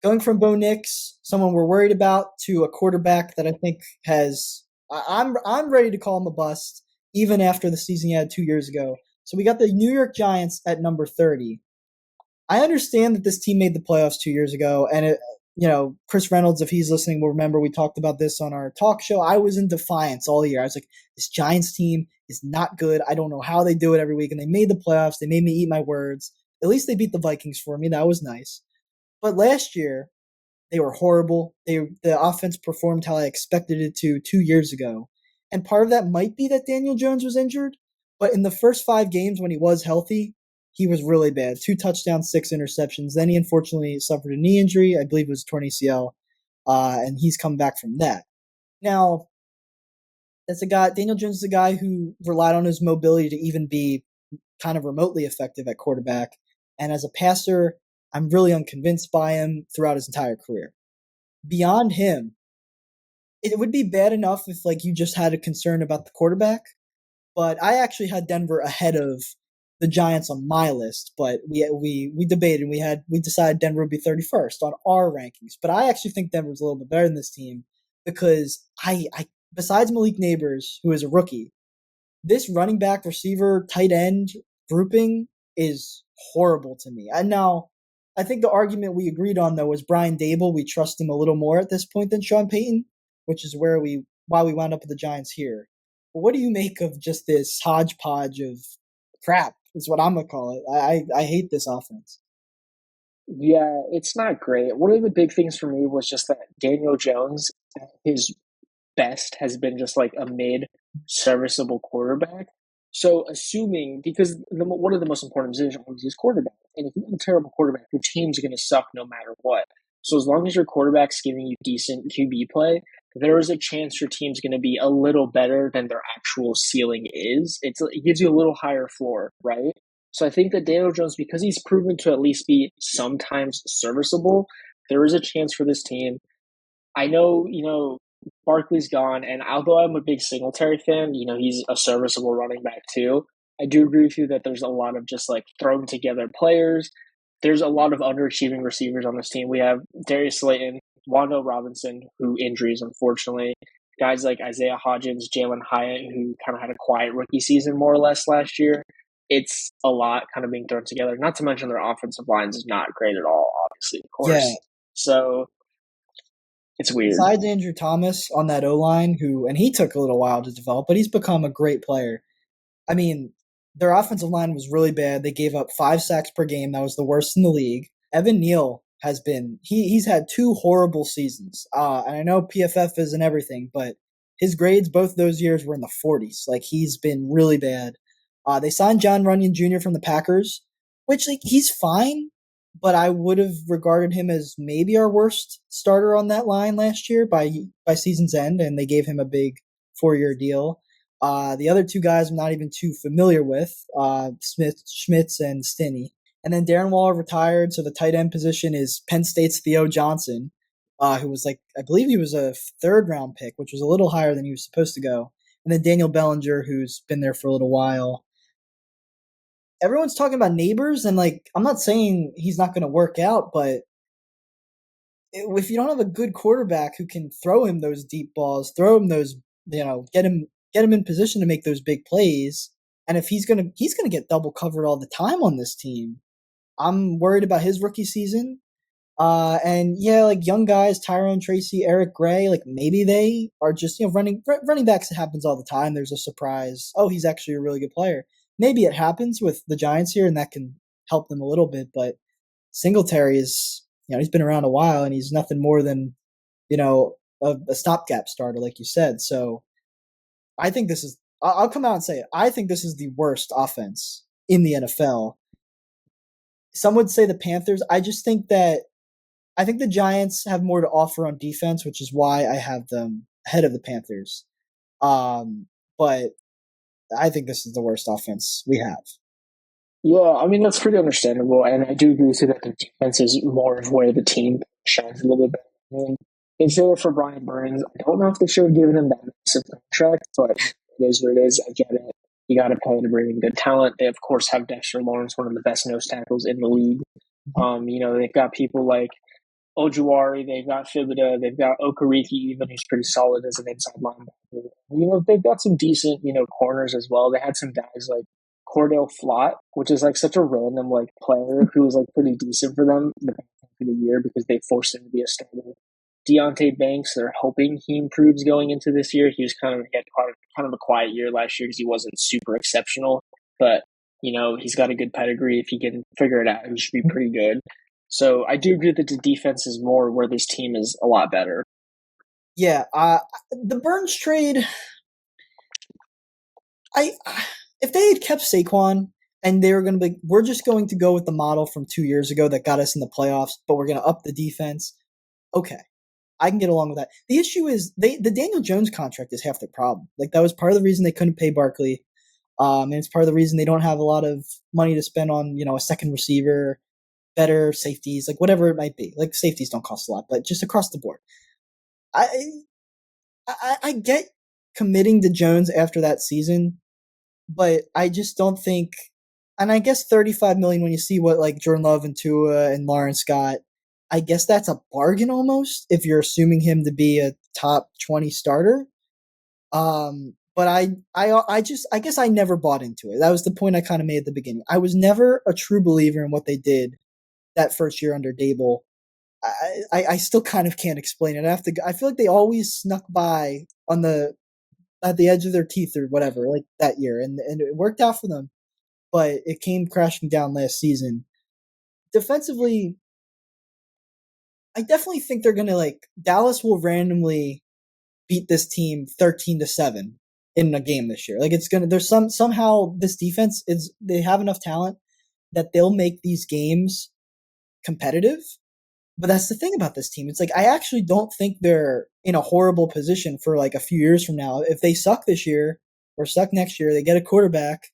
going from Bo Nix, someone we're worried about, to a quarterback that I think has. I'm ready to call him a bust, even after the season he had 2 years ago. So we got the New York Giants at number 30. I understand that this team made the playoffs 2 years ago, and Chris Reynolds, if he's listening, will remember we talked about this on our talk show. I was in defiance all year. I was like, this Giants team is not good. I don't know how they do it every week, and they made the playoffs. They made me eat my words. At least they beat the Vikings for me. That was nice. But last year, they were horrible. The offense performed how I expected it to 2 years ago. And part of that might be that Daniel Jones was injured. But in the first 5 games when he was healthy, he was really bad. 2 touchdowns, 6 interceptions. Then he unfortunately suffered a knee injury. I believe it was torn ACL. And he's come back from that. Now, Daniel Jones is a guy who relied on his mobility to even be kind of remotely effective at quarterback. And as a passer, I'm really unconvinced by him throughout his entire career. Beyond him, it would be bad enough if you just had a concern about the quarterback, but I actually had Denver ahead of the Giants on my list. But we debated and we decided Denver would be 31st on our rankings. But I actually think Denver's a little bit better than this team because I besides Malik Neighbors, who is a rookie, this running back, receiver, tight end grouping is horrible to me. And now, I think the argument we agreed on, though, was Brian Dable. We trust him a little more at this point than Sean Payton, which is why we wound up with the Giants here. But what do you make of just this hodgepodge of crap, is what I'm going to call it? I hate this offense. Yeah, it's not great. One of the big things for me was just that Daniel Jones, his best has been just like a mid serviceable quarterback. So assuming, because one of the most important positions is quarterback, and if you have a terrible quarterback, your team's going to suck no matter what. So as long as your quarterback's giving you decent QB play, there is a chance your team's going to be a little better than their actual ceiling is. It gives you a little higher floor, right? So I think that Daniel Jones, because he's proven to at least be sometimes serviceable, there is a chance for this team. I know, Barkley's gone, and although I'm a big Singletary fan, he's a serviceable running back too. I do agree with you that there's a lot of just like thrown together players. There's a lot of underachieving receivers on this team. We have Darius Slayton, Wando Robinson, who injuries, unfortunately. Guys like Isaiah Hodgins, Jalen Hyatt, who kind of had a quiet rookie season more or less last year. It's a lot kind of being thrown together. Not to mention their offensive lines is not great at all, obviously, of Yeah. course. So it's weird. Besides Andrew Thomas on that O-line, and he took a little while to develop, but he's become a great player. I mean, their offensive line was really bad. They gave up 5 sacks per game. That was the worst in the league. Evan Neal has been he's had 2 horrible seasons. And I know PFF isn't everything, but his grades both those years were in the 40s. He's been really bad. They signed John Runyon Jr. from the Packers, which he's fine, but I would have regarded him as maybe our worst starter on that line last year by season's end, and they gave him a big 4-year deal. The other 2 guys I'm not even too familiar with, Schmitz and Stinney. And then Darren Waller retired, so the tight end position is Penn State's Theo Johnson, who was I believe he was a 3rd-round pick, which was a little higher than he was supposed to go. And then Daniel Bellinger, who's been there for a little while. Everyone's talking about Neighbors, and I'm not saying he's not going to work out, but if you don't have a good quarterback who can throw him those deep balls, throw him those, get him in position to make those big plays, and if he's gonna get double covered all the time on this team, I'm worried about his rookie season. And yeah, young guys, Tyrone Tracy, Eric Gray, maybe they are just running backs. It happens all the time. There's a surprise. Oh, he's actually a really good player. Maybe it happens with the Giants here, and that can help them a little bit. But Singletary is, he's been around a while, and he's nothing more than, a stopgap starter, like you said. So I think this is. I'll come out and say it. I think this is the worst offense in the NFL. Some would say the Panthers. I just think that I think the Giants have more to offer on defense, which is why I have them ahead of the Panthers. But I think this is the worst offense we have. Yeah, I mean, that's pretty understandable. And I do agree with you that the defense is more of where the team shines a little bit better. I mean, they should for Brian Burns. I don't know if they should have given him that massive contract, but it is what it is. I get it. You got to pay to bring in good talent. They, of course, have Dexter Lawrence, one of the best nose tackles in the league. They've got people like Ojuari, they've got Fibida, they've got Okariki, even who's pretty solid as an inside linebacker. They've got some decent, corners as well. They had some guys like Cordell Flott, which is like such a random like player who was like pretty decent for them in the back half of the year because they forced him to be a starter. Deontay Banks, they're hoping he improves going into this year. He had kind of a quiet year last year because he wasn't super exceptional, but he's got a good pedigree. If he can figure it out, he should be pretty good. So I do agree that the defense is more where this team is a lot better. Yeah, the Burns trade. I if they had kept Saquon and they were going to be, we're just going to go with the model from 2 years ago that got us in the playoffs, but we're going to up the defense. Okay, I can get along with that. The issue is the Daniel Jones contract is half the problem. Like that was part of the reason they couldn't pay Barkley, and it's part of the reason they don't have a lot of money to spend on a second receiver, better safeties, like whatever it might be. Like safeties don't cost a lot, but just across the board, I I get committing to Jones after that season, but I just don't think. And I guess 35 million when you see what like Jordan Love and Tua and Lawrence got, I guess that's a bargain almost if you're assuming him to be a top 20 starter. But I guess I never bought into it. That was the point I kind of made at the beginning. I was never a true believer in what they did that first year under Dable. I still kind of can't explain it. I feel like they always snuck by on the at the edge of their teeth or whatever, like that year, and it worked out for them. But it came crashing down last season. Defensively, I definitely think they're gonna like Dallas will randomly beat this team 13-7 in a game this year. Like it's gonna there's somehow this defense is they have enough talent that they'll make these games competitive. But that's the thing about this team. It's like I actually don't think they're in a horrible position for like a few years from now. If they suck this year or suck next year, they get a quarterback,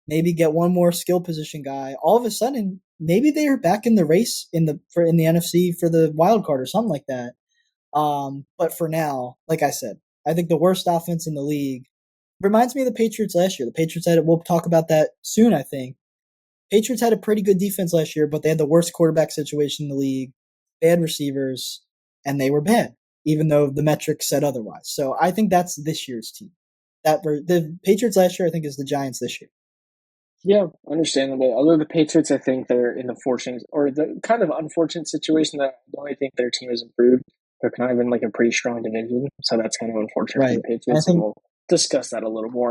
maybe get one more skill position guy. All of a sudden, maybe they are back in the race in the NFC for the wild card or something like that. But for now, like I said, I think the worst offense in the league reminds me of the Patriots last year. The Patriots had it. We'll talk about that soon, I think. Patriots had a pretty good defense last year, but they had the worst quarterback situation in the league, bad receivers, and they were bad, even though the metrics said otherwise. So I think that's this year's team. The Patriots last year, I think, is the Giants this year. Yeah, understandably. Although the Patriots, I think they're in the fortunate or the kind of unfortunate situation that I don't think their team has improved. They're kind of in like a pretty strong division, so that's kind of unfortunate for Right. the And I Patriots, and think we'll discuss that a little more.